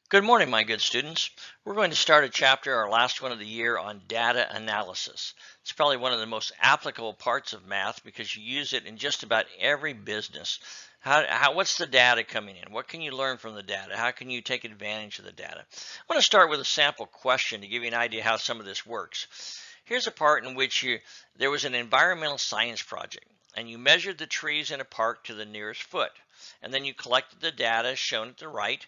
Good morning, my good students. We're going to start a chapter, our last one of the year, on data analysis. It's probably one of the most applicable parts of math because you use it in just about every business. What's the data coming in? What can you learn from the data? How can you take advantage of the data? I want to start with a sample question to give you an idea how some of this works. Here's a part in which there was an environmental science project, and you measured the trees in a park to the nearest foot, and then you collected the data shown at the right.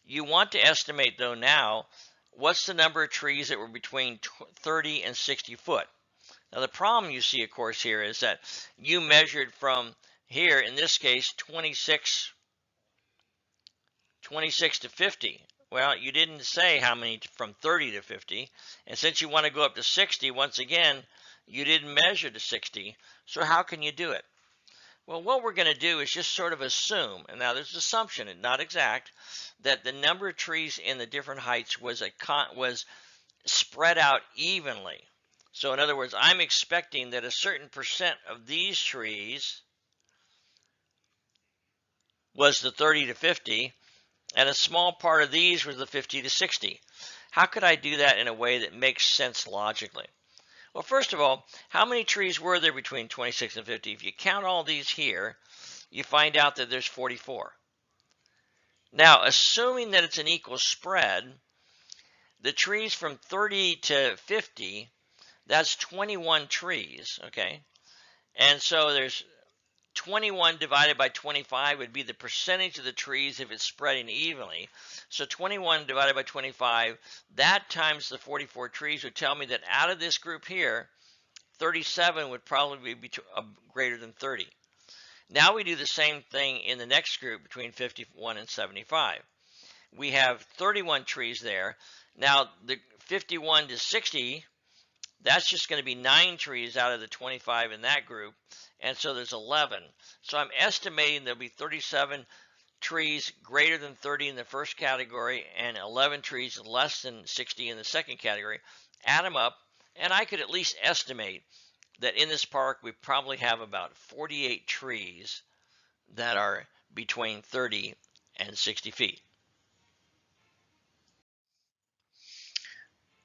You want to estimate, though, now what's the number of trees that were between 30 and 60 foot. Now, the problem you see, of course, here is that you measured from here, in this case, 26 to 50. Well, you didn't say how many from 30 to 50. And since you want to go up to 60, once again, you didn't measure to 60. So how can you do it? Well, what we're going to do is just sort of assume, and now there's an assumption, and not exact, that the number of trees in the different heights was spread out evenly. So in other words, I'm expecting that a certain percent of these trees was the 30 to 50, and a small part of these was the 50 to 60. How could I do that in a way that makes sense logically? Well, first of all, how many trees were there between 26 and 50? If you count all these here, you find out that there's 44. Now, assuming that it's an equal spread, the trees from 30 to 50, that's 21 trees, okay? And so there's 21 divided by 25 would be the percentage of the trees if it's spreading evenly. So 21 divided by 25, that times the 44 trees would tell me that out of this group here, 37 would probably be greater than 30. Now we do the same thing in the next group between 51 and 75. We have 31 trees there. Now the 51 to 60, that's just going to be 9 trees out of the 25 in that group, and so there's 11. So I'm estimating there'll be 37 trees greater than 30 in the first category and 11 trees less than 60 in the second category. Add them up, and I could at least estimate that in this park we probably have about 48 trees that are between 30 and 60 feet.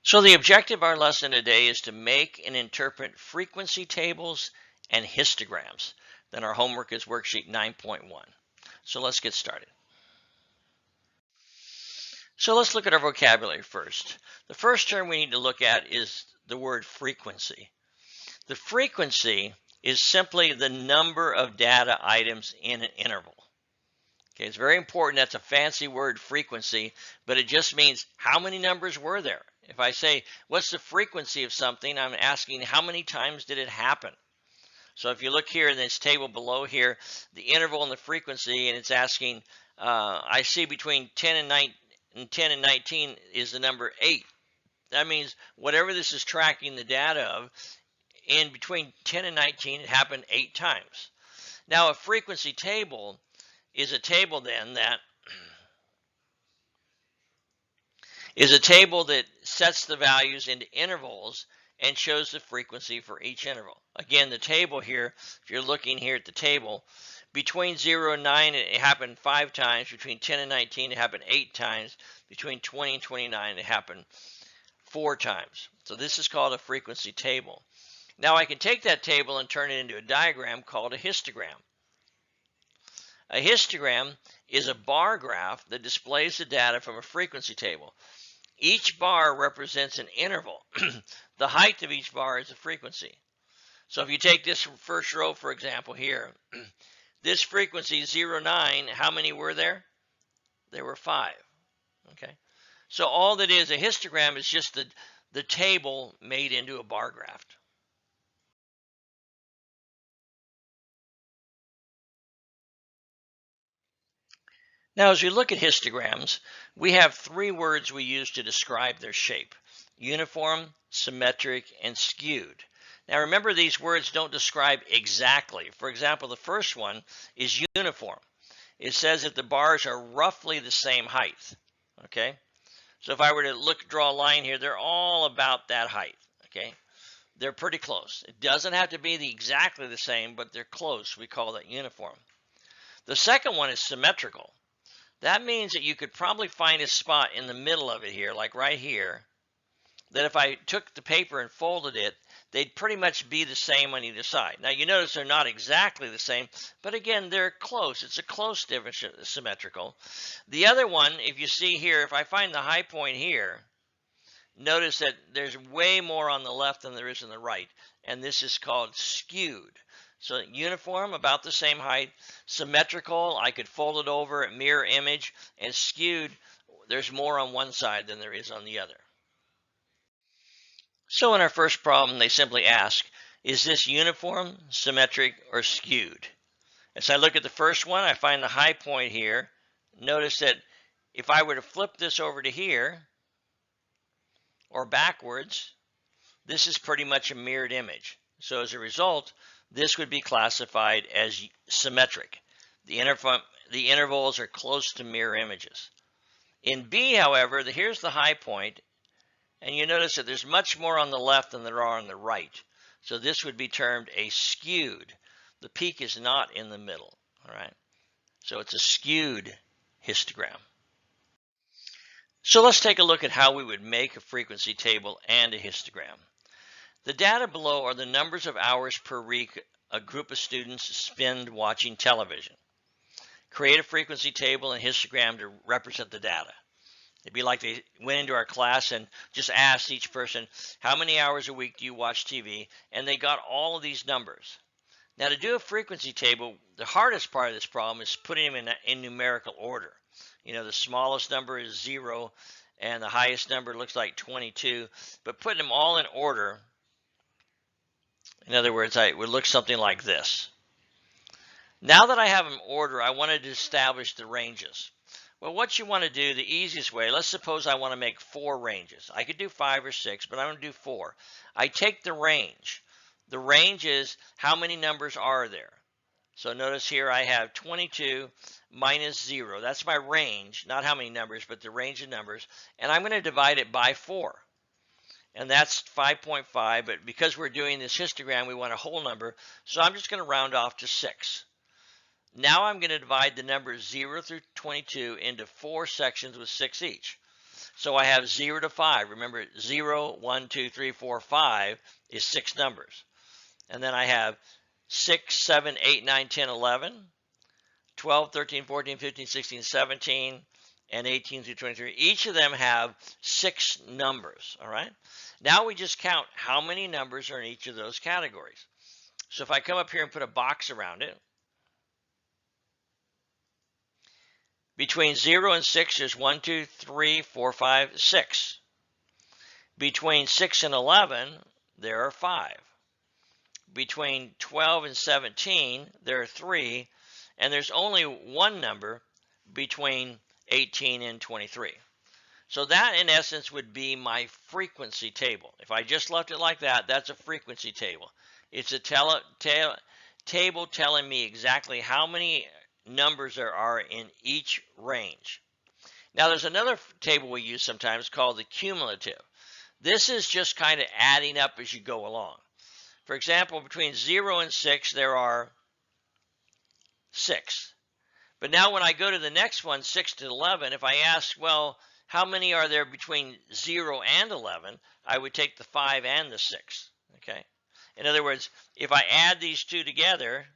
So the objective of our lesson today is to make and interpret frequency tables and histograms. Then our homework is worksheet 9.1. So let's get started. So let's look at our vocabulary first. The first term we need to look at is the word frequency. The frequency is simply the number of data items in an interval. Okay, it's very important. That's a fancy word, frequency, but it just means how many numbers were there. If I say, what's the frequency of something, I'm asking how many times did it happen? So if you look here in this table below here, the interval and the frequency, and it's asking, I see between 10 and 19 is the number 8. That means whatever this is tracking the data of, in between 10 and 19, it happened 8 times. Now, a frequency table is a table then that sets the values into intervals and shows the frequency for each interval. Again, the table here, if you're looking here at the table, between 0 and 9, it happened 5 times. Between 10 and 19, it happened 8 times. Between 20 and 29, it happened 4 times. So this is called a frequency table. Now I can take that table and turn it into a diagram called a histogram. A histogram is a bar graph that displays the data from a frequency table. Each bar represents an interval. The height of each bar is a frequency. So if you take this first row, for example, here, this frequency 0, 9, how many were there? There were 5. Okay. So all that is a histogram is just the table made into a bar graph. Now, as we look at histograms, we have 3 words we use to describe their shape: uniform, symmetric, and skewed. Now, remember, these words don't describe exactly. For example, the first one is uniform. It says that the bars are roughly the same height. Okay, so if I were to draw a line here, they're all about that height. Okay, they're pretty close. It doesn't have to be exactly the same, but they're close. We call that uniform. The second one is symmetrical. That means that you could probably find a spot in the middle of it here, like right here, that if I took the paper and folded it, they'd pretty much be the same on either side. Now you notice they're not exactly the same, but again, they're close. It's a close difference, symmetrical. The other one, if you see here, if I find the high point here, notice that there's way more on the left than there is on the right, and this is called skewed. So uniform, about the same height, symmetrical, I could fold it over, mirror image, and skewed, there's more on one side than there is on the other. So in our first problem, they simply ask, is this uniform, symmetric, or skewed? As I look at the first one, I find the high point here. Notice that if I were to flip this over to here, or backwards, this is pretty much a mirrored image. So as a result, this would be classified as symmetric. The intervals are close to mirror images. In B, however, here's the high point, and you notice that there's much more on the left than there are on the right. So this would be termed a skewed. The peak is not in the middle, all right? So it's a skewed histogram. So let's take a look at how we would make a frequency table and a histogram. The data below are the numbers of hours per week a group of students spend watching television. Create a frequency table and histogram to represent the data. It'd be like they went into our class and just asked each person, how many hours a week do you watch TV? And they got all of these numbers. Now to do a frequency table, the hardest part of this problem is putting them in numerical order. You know, the smallest number is 0 and the highest number looks like 22, but putting them all in order, in other words, it would look something like this. Now that I have them in order, I wanted to establish the ranges. Well, what you want to do, the easiest way, let's suppose I want to make 4 ranges. I could do 5 or 6, but I'm going to do 4. I take the range. The range is how many numbers are there. So notice here I have 22 minus 0. That's my range, not how many numbers, but the range of numbers. And I'm going to divide it by 4. And that's 5.5, but because we're doing this histogram, we want a whole number. So I'm just going to round off to 6. Now I'm going to divide the numbers 0 through 22 into 4 sections with 6 each. So I have 0 to 5. Remember, 0, 1, 2, 3, 4, 5 is 6 numbers. And then I have 6, 7, 8, 9, 10, 11, 12, 13, 14, 15, 16, 17, and 18 through 23. Each of them have 6 numbers, all right? Now we just count how many numbers are in each of those categories. So if I come up here and put a box around it, between 0 and 6, there's 1, 2, 3, 4, 5, 6. Between 6 and 11, there are 5. Between 12 and 17, there are 3. And there's only one number between 18 and 23. So that, in essence, would be my frequency table. If I just left it like that, that's a frequency table. It's a table telling me exactly how many numbers there are in each range. Now there's another table we use sometimes called the cumulative. This is just kind of adding up as you go along. For example, between 0 and 6 there are 6. But now when I go to the next one, 6 to 11, if I ask, well, how many are there between 0 and 11, I would take the 5 and the 6. Okay. In other words, if I add these two together,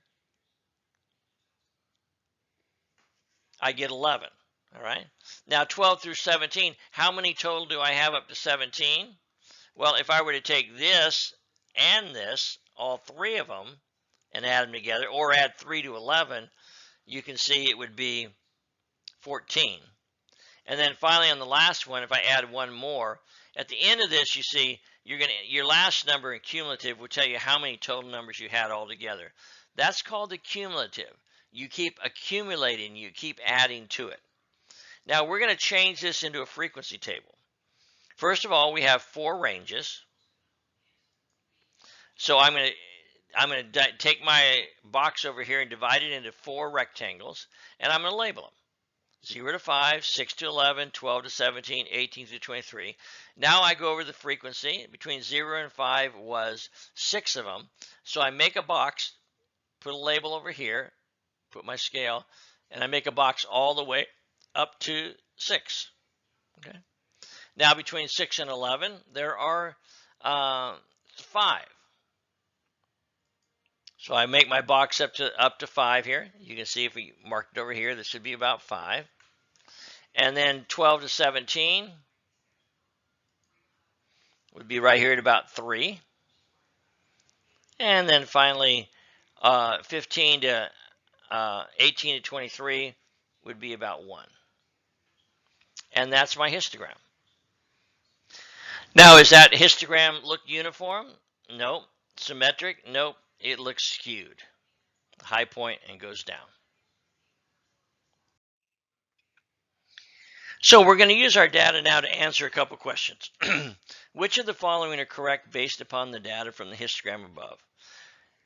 I get 11, all right? Now 12 through 17, how many total do I have up to 17? Well, if I were to take this and this, all 3 of them, and add them together, or add 3 to 11, you can see it would be 14. And then finally on the last one, if I add one more, at the end of this, you see, your last number in cumulative will tell you how many total numbers you had altogether. That's called the cumulative. You keep accumulating, you keep adding to it. Now we're going to change this into a frequency table. First of all, we have 4 ranges. So I'm going to take my box over here and divide it into 4 rectangles, and I'm going to label them. 0 to 5, 6 to 11, 12 to 17, 18 to 23. Now I go over the frequency. Between 0 and 5 was 6 of them. So I make a box, put a label over here, put my scale, and I make a box all the way up to 6. Okay. Now between 6 and 11, there are 5. So I make my box up to 5 here. You can see if we marked it over here, this should be about 5. And then 12 to 17 would be right here at about 3. And then finally, 15 to 18 to 23 would be about 1. And that's my histogram. Now, is that histogram look uniform? Nope. Symmetric? Nope. It looks skewed. High point and goes down. So we're going to use our data now to answer a couple questions. Which of the following are correct based upon the data from the histogram above?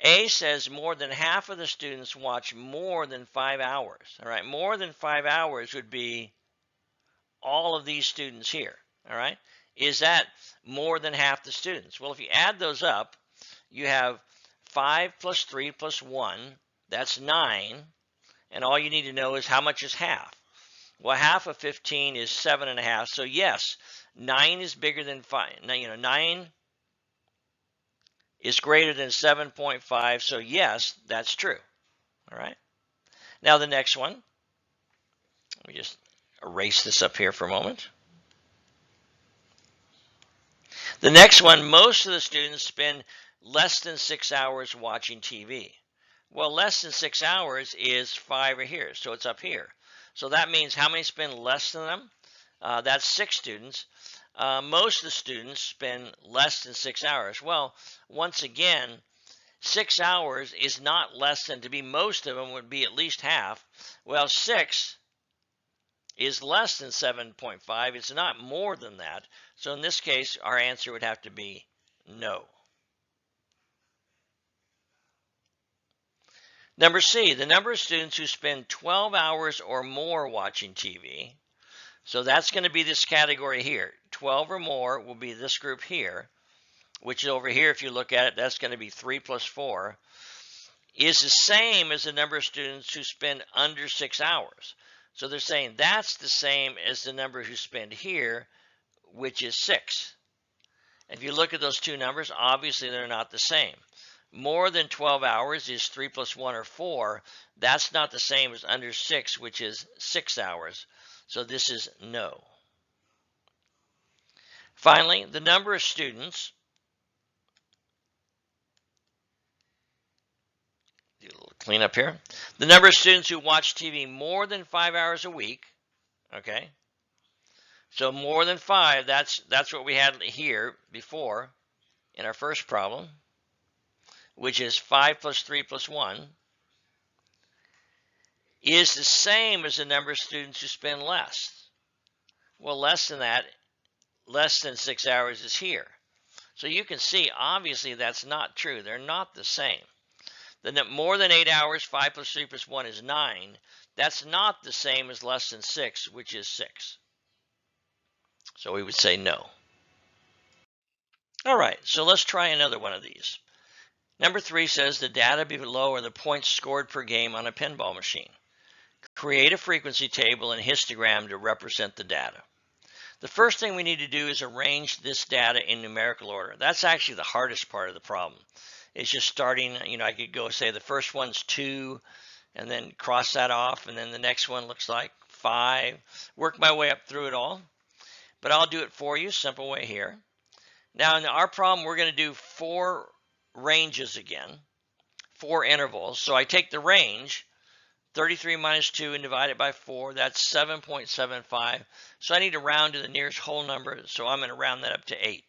A says more than half of the students watch more than 5 hours. All right, more than 5 hours would be all of these students here. All right, is that more than half the students? Well, if you add those up, you have 5 plus 3 plus 1, that's 9. And all you need to know is how much is half. Well, half of 15 is 7.5. So yes, 9 is bigger than 5. Now, 9 is greater than 7.5. So yes, that's true. All right. Now the next one. Let me just erase this up here for a moment. The next one, most of the students spend less than 6 hours watching TV. Well, less than 6 hours is 5 right here, so it's up here. So that means how many spend less than them? That's 6 students. Most of the students spend less than 6 hours. Well, once again, 6 hours is not less than, to be most of them would be at least half. Well, 6 is less than 7.5. It's not more than that. So in this case, our answer would have to be no. Number C, the number of students who spend 12 hours or more watching TV. So that's going to be this category here. 12 or more will be this group here, which is over here, if you look at it, that's going to be 3 plus 4, is the same as the number of students who spend under 6 hours. So they're saying that's the same as the number who spend here, which is 6. If you look at those two numbers, obviously they're not the same. More than 12 hours is 3 plus 1 or 4. That's not the same as under 6, which is 6 hours. So this is no. Finally, the number of students, do a little cleanup here. The number of students who watch TV more than 5 hours a week, okay? So more than 5, that's what we had here before in our first problem, which is 5 plus 3 plus 1, is the same as the number of students who spend less. Well, less than that, less than 6 hours is here. So you can see, obviously, that's not true. They're not the same. The more than 8 hours, 5 plus 3 plus 1 is 9. That's not the same as less than 6, which is 6. So we would say no. All right, so let's try another one of these. Number 3 says the data below are the points scored per game on a pinball machine. Create a frequency table and histogram to represent the data. The first thing we need to do is arrange this data in numerical order. That's actually the hardest part of the problem. It's just starting, I could go say the first one's 2 and then cross that off, and then the next one looks like 5. Work my way up through it all. But I'll do it for you, simple way here. Now in our problem, we're going to do 4 ranges again, 4 intervals. So I take the range, 33 minus 2, and divide it by 4. That's 7.75. So I need to round to the nearest whole number, so I'm going to round that up to 8.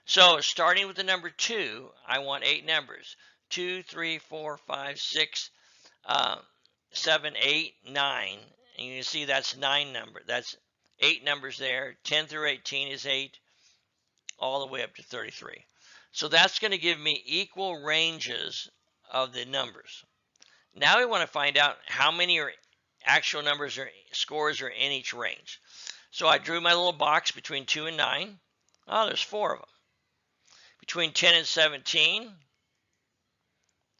So starting with the number 2, I want 8 numbers. 2, 3, 4, 5, 6, 7, 8, 9. And you can see that's 9 numbers. That's 8 numbers there. 10 through 18 is 8, all the way up to 33. So that's going to give me equal ranges of the numbers. Now we want to find out how many actual numbers or scores are in each range. So I drew my little box between 2 and 9. Oh, there's 4 of them. Between 10 and 17,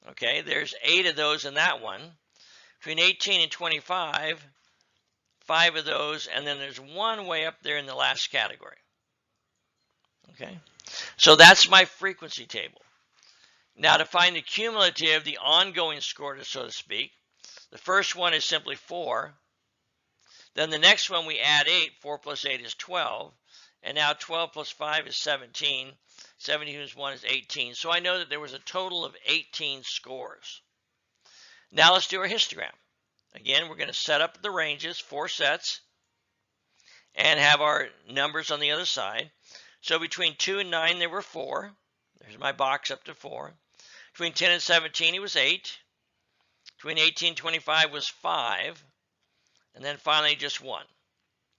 okay, there's 8 of those in that one. Between 18 and 25, 5 of those, and then there's one way up there in the last category. Okay, so that's my frequency table. Now to find the cumulative, the ongoing score, so to speak, the first one is simply 4. Then the next one we add 8. 4 plus 8 is 12. And now 12 plus 5 is 17. 17 plus 1 is 18. So I know that there was a total of 18 scores. Now let's do our histogram. Again, we're going to set up the ranges, 4 sets, and have our numbers on the other side. So between 2 and 9, there were 4. There's my box up to 4. Between 10 and 17, it was 8. Between 18 and 25 was 5. And then finally just 1.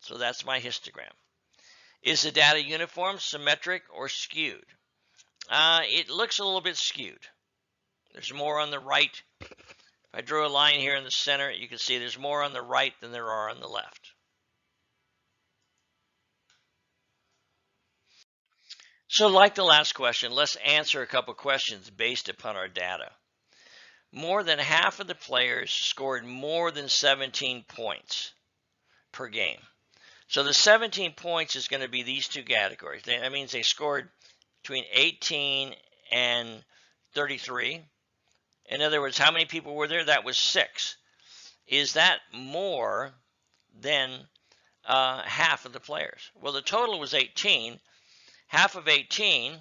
So that's my histogram. Is the data uniform, symmetric, or skewed? It looks a little bit skewed. There's more on the right. If I drew a line here in the center, you can see there's more on the right than there are on the left. So like the last question, let's answer a couple questions based upon our data. More than half of the players scored more than 17 points per game. So the 17 points is going to be these two categories. That means they scored between 18 and 33. In other words, how many people were there? That was 6. Is that more than half of the players? Well, the total was 18. Half of 18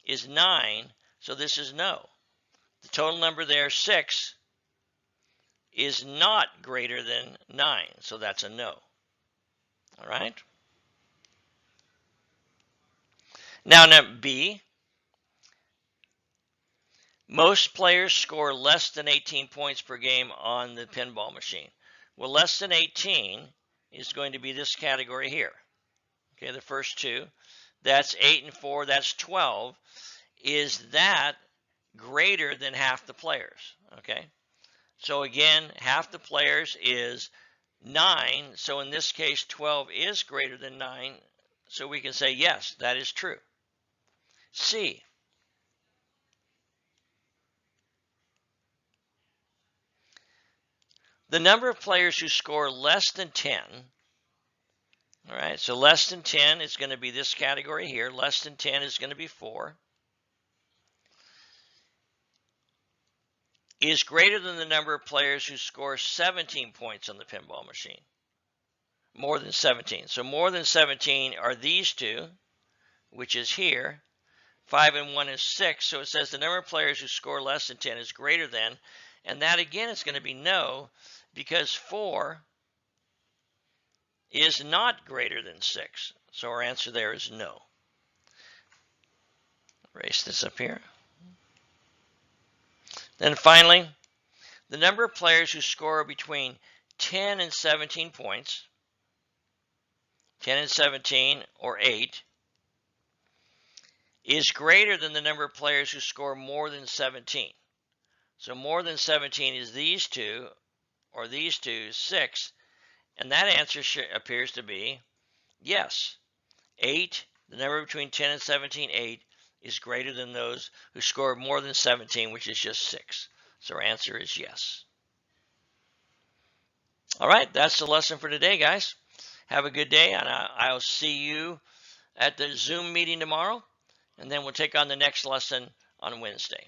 is 9, so this is no. The total number there, 6, is not greater than 9, so that's a no. All right? Now B, most players score less than 18 points per game on the pinball machine. Well, less than 18 is going to be this category here. Okay, the first two. That's 8 and 4, that's 12. Is that greater than half the players? Okay, so again, half the players is 9. So in this case, 12 is greater than 9. So we can say, yes, that is true. C, the number of players who score less than 10. All right, so less than 10 is going to be this category here. Less than 10 is going to be 4. Is greater than the number of players who score 17 points on the pinball machine. More than 17. So more than 17 are these two, which is here. 5 and 1 is 6. So it says the number of players who score less than 10 is greater than. And that again is going to be no, because 4 is not greater than 6. So our answer there is no. Erase this up here. Then finally, the number of players who score between 10 and 17 points, 10 and 17 or 8, is greater than the number of players who score more than 17. So more than 17 is these two, or these two, 6. And that answer appears to be yes. 8, the number between 10 and 17, 8, is greater than those who score more than 17, which is just 6. So our answer is yes. All right, that's the lesson for today, guys. Have a good day, and I'll see you at the Zoom meeting tomorrow, and then we'll take on the next lesson on Wednesday.